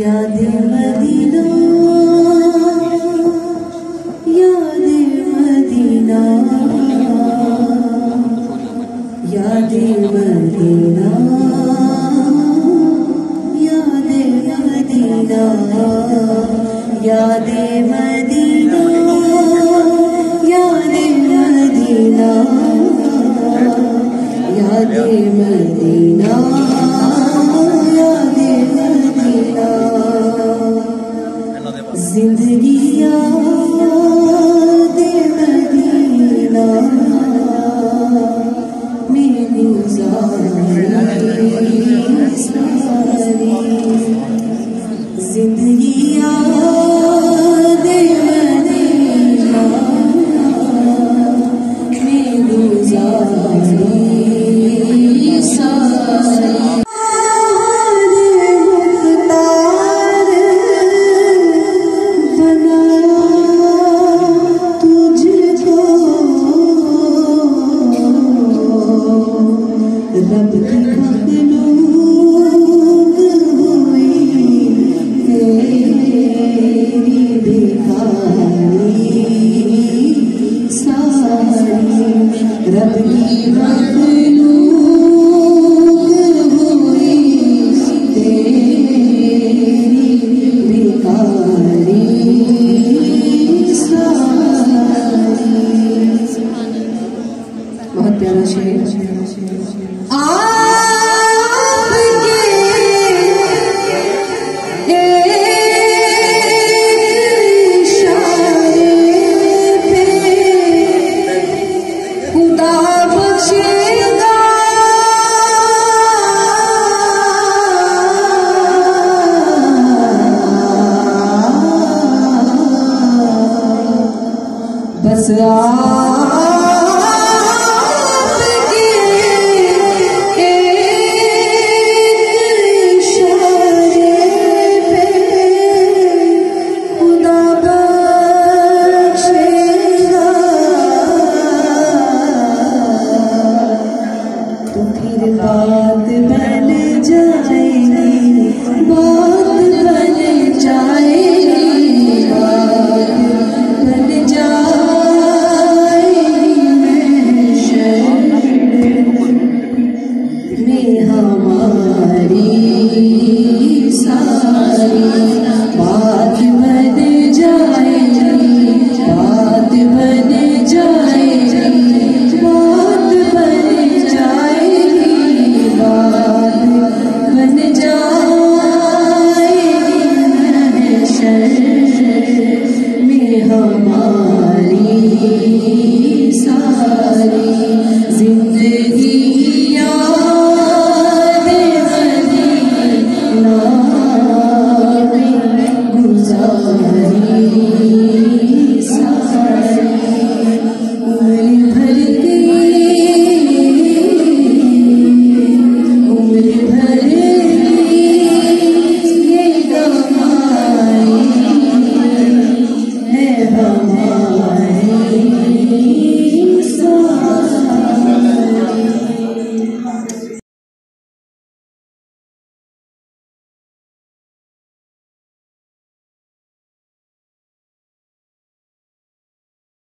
याद मदीना याद मदीना याद मदीना याद मदीना याद मदीना याद मदीना याद मदीना जिंदगी याद मदीना में गुजारी सारी जिंदगी याद मदीना में गुजारी सारी रब की मखलूक हुई तेरी बेकारी सारी रब की मखलूक हुई तेरी बेकारी सारी। बहुत प्यारा शेर। बस आपके एक इशारे पे खुदा बख्शेगा तो फिर बात बन जाएगी, बात बन जाएगी, बात बन जाएगी में हमारी सारी बात बन जाएगी, बात बन जाएगी, बात बन जाएगी, बात बन जाएगी में हमारी सारी।